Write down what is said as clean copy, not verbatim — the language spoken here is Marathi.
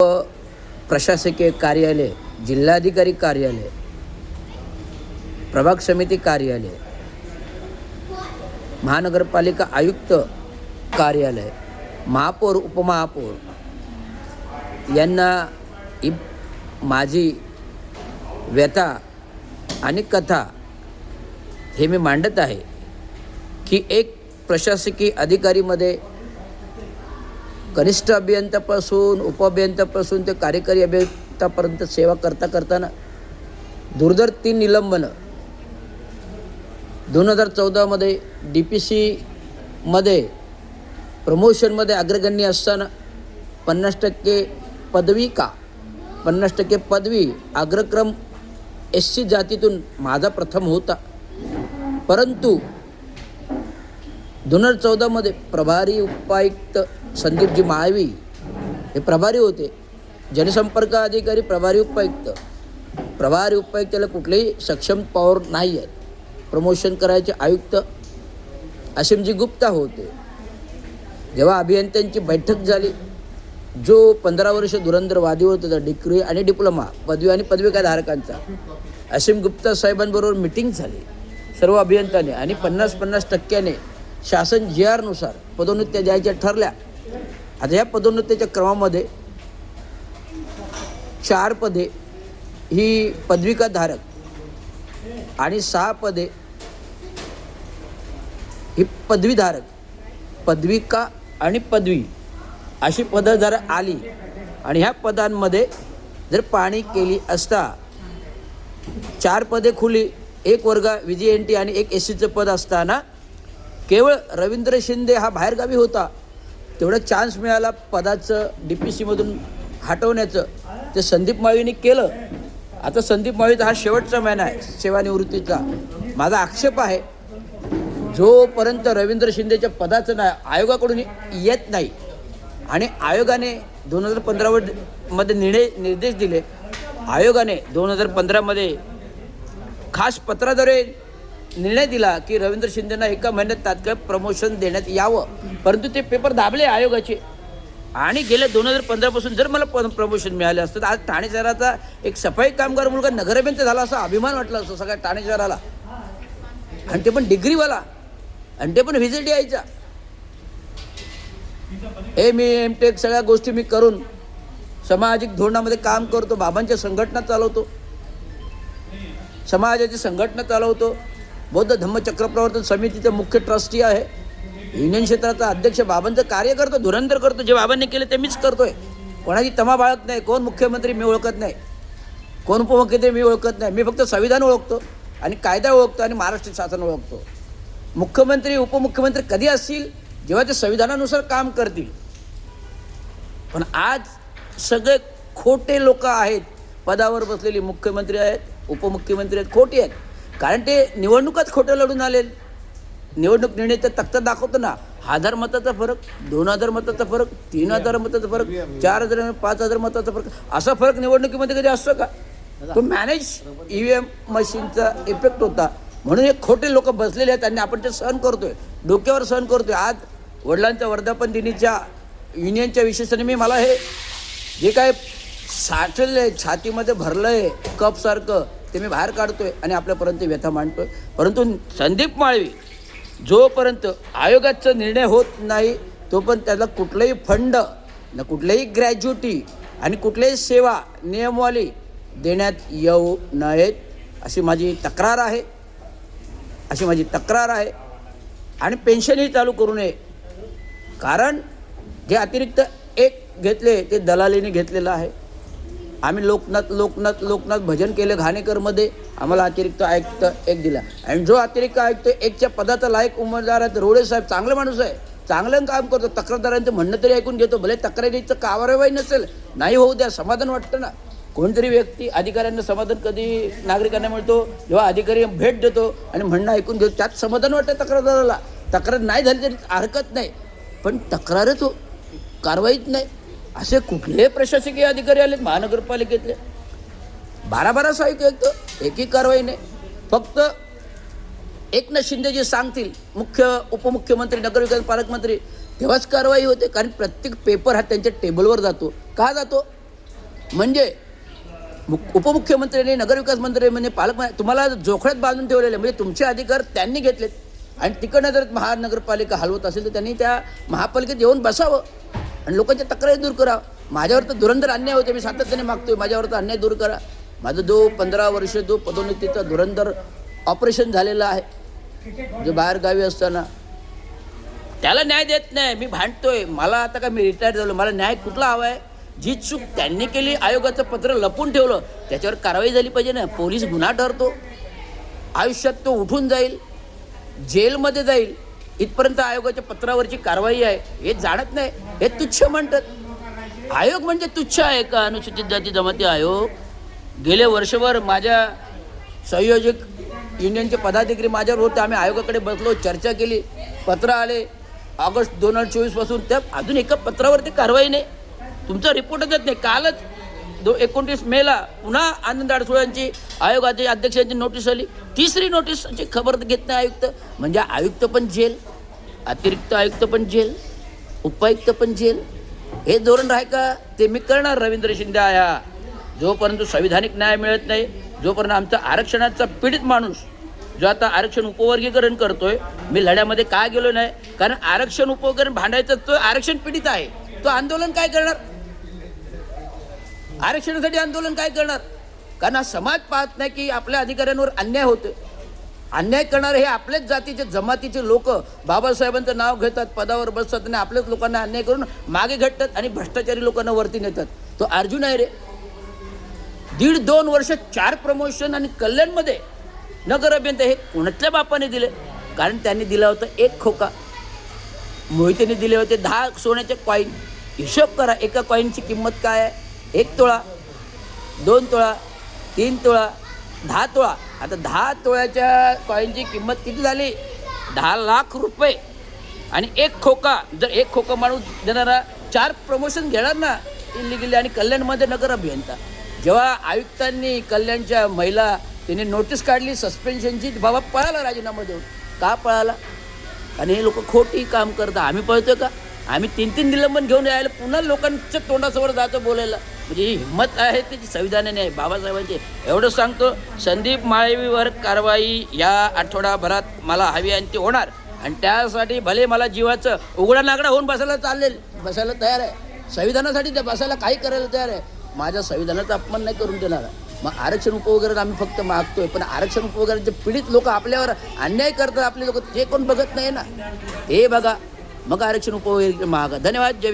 प्रशासकीय कार्यालय, जिल्हाधिकारी कार्यालय, प्रभाग समिती कार्यालय, महानगरपालिका आयुक्त कार्यालय, महापौर, उपमहापौर यांना ही माझी व्यथा आणि कथा हे मी मांडत आहे की एक प्रशासकीय अधिकारीमध्ये कनिष्ठ अभियंत्यापासून उपअभियंत्यापासून ते कार्यकारी अभियंत्यापर्यंत सेवा करताना दुर्धर 3 निलंबनं 2014मध्ये DPCमध्ये प्रमोशनमध्ये अग्रगण्य असताना 50% पदवी 50% पदवी अग्रक्रम SC जातीतून माझा प्रथम होता, परंतु 2014मध्ये प्रभारी उपायुक्त संदीपजी माळवी हे प्रभारी होते, जनसंपर्क अधिकारी प्रभारी उपायुक्ताला कुठलेही सक्षम पॉवर नाही आहेत. प्रमोशन करायचे आयुक्त असीमजी गुप्ता होते. जेव्हा अभियंत्यांची बैठक झाली, जो 15 वर्ष धुरंधर वादी होता डिग्री आणि डिप्लोमा पदवी आणि पदविकाधारकांचा, असीम गुप्ता साहेबांबरोबर मिटिंग झाली सर्व अभियंत्याने आणि 50% शासन GR नुसार पदोन्नत्या द्यायच्या ठरल्या. आता या पदोन्नतीच्या क्रमामध्ये 4 पदे ही पदविकाधारक आणि 6 पदे ही पदवीधारक, पदविका आणि पदवी अशी पदं जर आली आणि ह्या पदांमध्ये जर पाहणी केली असता 4 पदे खुली, 1 वर्ग VGNT आणि 1 SCचं पद असताना केवळ रवींद्र शिंदे हा बाहेरगावी होता, तेवढा चान्स मिळाला पदाचं DPCमधून हटवण्याचं, ते संदीप माळवीने केलं. आता संदीप माळवीचा हा शेवटचा महिना आहे सेवानिवृत्तीचा. माझा आक्षेप आहे, जोपर्यंत रवींद्र शिंदेच्या पदाचं नाही आयोगाकडून येत नाही आणि आयोगाने 2015मध्ये निर्देश दिले, आयोगाने 2015मध्ये खास पत्राद्वारे निर्णय दिला की रवींद्र शिंदेंना 1 महिन्यात तात्काळ प्रमोशन देण्यात यावं, परंतु ते पेपर दाबले आयोगाचे. आणि गेल्या 2015पासून जर मला प्रमोशन मिळालं असतं तर आज ठाणे शहराचा एक सफाई कामगार मुलगा नगराध्यक्ष झाला असा अभिमान वाटला असतो सगळ्या ठाणे शहराला, आणि ते पण डिग्रीवाला, आणि ते पण VGTIचा. मी MTech सगळ्या गोष्टी मी करून सामाजिक धोरणामध्ये काम करतो, बाबांच्या संघटना चालवतो, समाजाची संघटना चालवतो, बौद्ध धम्मचक्र प्रवर्तन समितीचे मुख्य ट्रस्टी आहे, युनियन क्षेत्राचा अध्यक्ष, बाबांचं कार्य करतो, धुरंधर करतो. जे बाबांनी केले ते मीच करतोय. कोणाची तमा बाळगत नाही. कोण मुख्यमंत्री मी ओळखत नाही, कोण उपमुख्यमंत्री मी ओळखत नाही. मी फक्त संविधान ओळखतो आणि कायदा ओळखतो आणि महाराष्ट्र शासन ओळखतो. मुख्यमंत्री उपमुख्यमंत्री कधी असतील जेव्हा ते संविधानानुसार काम करतील. पण आज सगळे खोटे लोक आहेत, पदावर बसलेली मुख्यमंत्री आहेत, उपमुख्यमंत्री आहेत, खोटे आहेत. कारण ते निवडणुकाच खोटं लढून आले. निवडणूक निर्णयाचा तक्ता दाखवतो ना, 1000 मताचा फरक, 2000 मताचा फरक, 3000 मताचा फरक, 4000 5000 मताचा फरक, असा फरक निवडणुकीमध्ये कधी असतो का? तो मॅनेज EVM मशीनचा इफेक्ट होता. म्हणून हे खोटे लोक बसलेले आहेत आणि आपण ते सहन करतोय, डोक्यावर सहन करतोय. आज वडिलांच्या वर्धापन दिनीच्या युनियनच्या विशेषाने मला हे जे काय साठलं आहे, छातीमध्ये भरलं आहे कपसारखं, ते मी बाहेर काढतोय आणि आपल्यापर्यंत व्यथा मांडतोय. परंतु संदीप माळवी जोपर्यंत आयोगाचा निर्णय होत नाही तोपर्यंत त्याला कुठलंही फंड ना कुठल्याही ग्रॅज्युटी आणि कुठल्याही सेवा नियमवाली देण्यात येऊ नयेत अशी माझी तक्रार आहे. आणि पेन्शनही चालू करू नये, कारण जे अतिरिक्त 1 घेतले ते दलालीने घेतलेलं आहे. आम्ही लोकनाथ भजन केलं घाणेकरमध्ये, आम्हाला अतिरिक्त आयुक्त 1 दिला, आणि जो अतिरिक्त आयुक्त 1च्या पदाचा लायक उमेदवार आहे रोडे साहेब चांगले माणूस आहे, चांगलं काम करतो, तक्रारदारांचं म्हणणं तरी ऐकून घेतो. भले तक्रारीचं कारवाई नसेल, नाही होऊ द्या, समाधान वाटतं ना. कोणतरी व्यक्ती अधिकाऱ्यांना समाधान कधी नागरिकांना मिळतो जेव्हा अधिकारी भेट देतो आणि म्हणणं ऐकून घेतो, त्यात समाधान वाटतं तक्रारदाराला. तक्रार नाही झाली तरी हरकत नाही, पण तक्रारच कारवाईच नाही. असे कुठलेही प्रशासकीय अधिकारी आलेत महानगरपालिकेतले, 12 सहाय्यक आयुक्त, एकही कारवाई नाही. फक्त एकनाथ शिंदे जे सांगतील, मुख्य उपमुख्यमंत्री, नगरविकास पालकमंत्री, तेव्हाच कारवाई होते. कारण प्रत्येक पेपर हा त्यांच्या टेबलवर जातो. का जातो? म्हणजे उपमुख्यमंत्र्यांनी, नगरविकास मंत्र्यांनी, पालकमंत्री तुम्हाला जोखड्यात बांधून ठेवलेले, म्हणजे तुमचे अधिकार त्यांनी घेतलेत. आणि तिकडनं जर महानगरपालिका हलवत असेल तर त्यांनी त्या महापालिकेत येऊन बसावं आणि लोकांच्या तक्रारी दूर करावं. माझ्यावर तर धुरंधर अन्याय होते, मी सातत्याने मागतोय माझ्यावर तर अन्याय दूर करा. माझं 15 वर्ष पदोन्नतीचा धुरंधर ऑपरेशन झालेलं आहे, जे बाहेरगावी असताना त्याला न्याय देत नाही. मी भांडतोय, मला आता काय मी रिटायर झालो, मला न्याय कुठला हवा आहे? जी चूक त्यांनी केली, आयोगाचं पत्र लपून ठेवलं, त्याच्यावर कारवाई झाली पाहिजे ना. पोलीस गुन्हा ठरतो, आयुष्यात तो उठून जाईल, जेलमध्ये जाईल, इथपर्यंत आयोगाच्या पत्रावरची कारवाई आहे. हे जाणत नाही, हे तुच्छ म्हणतात. आयोग म्हणजे तुच्छ आहे का? अनुसूचित जाती जमाती आयोग. गेले वर्षभर माझ्या संयोजक युनियनचे पदाधिकारी माझ्यावर होते, आम्ही आयोगाकडे बसलो, चर्चा केली, पत्र आले ऑगस्ट 2024 पासून, त्या अजून एका पत्रावरती कारवाई नाही. तुमचा रिपोर्टच येत नाही. कालच 29 मेला पुन्हा आनंद अडसुळ्यांची आयोगाचे अध्यक्षांची नोटीस आली, तिसरी नोटीसची खबर घेत नाही आयुक्त. म्हणजे आयुक्त पण जेल, अतिरिक्त आयुक्त पण जेल, उपायुक्त पण जेल. हे धोरण आहे का? ते मी करणार रवींद्र शिंदे आया. जोपर्यंत संविधानिक न्याय मिळत नाही, जोपर्यंत आमचा आरक्षणाचा पीडित माणूस जो आता आरक्षण उपवर्गीकरण करतोय, मी लढ्यामध्ये काय गेलो नाही, कारण आरक्षण उपवर्गीकरण भांडायचं, तो आरक्षण पीडित आहे, तो आंदोलन काय करणार? आरक्षणासाठी आंदोलन काय करणार? कारण हा समाज पाहत नाही की आपल्या अधिकाऱ्यांवर अन्याय होतो. अन्याय करणारे हे आपल्याच जातीचे जमातीचे लोक बाबासाहेबांचं नाव घेतात, पदावर बसतात आणि आपल्याच लोकांना अन्याय करून मागे घटतात आणि भ्रष्टाचारी लोकांना वरती नेतात. तो अर्जुन आहे रे. 1.5-2 वर्ष 4 प्रमोशन आणि कल्याणमध्ये नगर अभियंता हे कोणाच्या बापाने दिले? कारण त्यांनी दिला होता 1 खोका, मोहितेने दिले होते 10 सोन्याचे कॉईन. हिशोब करा, एका कॉईनची किंमत काय आहे? 1 तोळा, 2 तोळा, 3 तोळा, 10 तोळा. आता 10 तोळ्याच्या कॉईनची किंमत किती झाली? 10 लाख रुपये. आणि 1 खोका, जर 1 खोका माणूस देणारा 4 प्रमोशन घेणार ना इलिगली. आणि कल्याणमध्ये नगर अभियंता, जेव्हा आयुक्तांनी कल्याणच्या महिला त्यांनी नोटीस काढली सस्पेन्शनची, बाबा पळाला राजीनामा देऊन. का पळाला? आणि हे लोक खोटी काम करतात. आम्ही पळतोय का? आम्ही 3-3 निलंबन घेऊन यायला पुन्हा लोकांच्या तोंडासमोर जातो बोलायला. म्हणजे ही हिंमत आहे त्याची संविधानाने आहे बाबासाहेबांची. एवढं सांगतो, संदीप माळवीवर कारवाई या आठवडाभरात मला हवी आणि ती होणार. आणि त्यासाठी भले मला जीवाचं उघडा नागडा होऊन बसायला तयार आहे. संविधानासाठी ते बसायला काही करायला तयार आहे. माझ्या संविधानाचा अपमान नाही करून देणार. मग आरक्षण उपवगैरे आम्ही फक्त मागतोय, पण आरक्षण उपवगैरे पीडित लोक आपल्यावर अन्याय करतात, आपले लोक ते कोण बघत नाही ना. हे बघा, मग आरक्षण उपवगैरे मागा. धन्यवाद. जय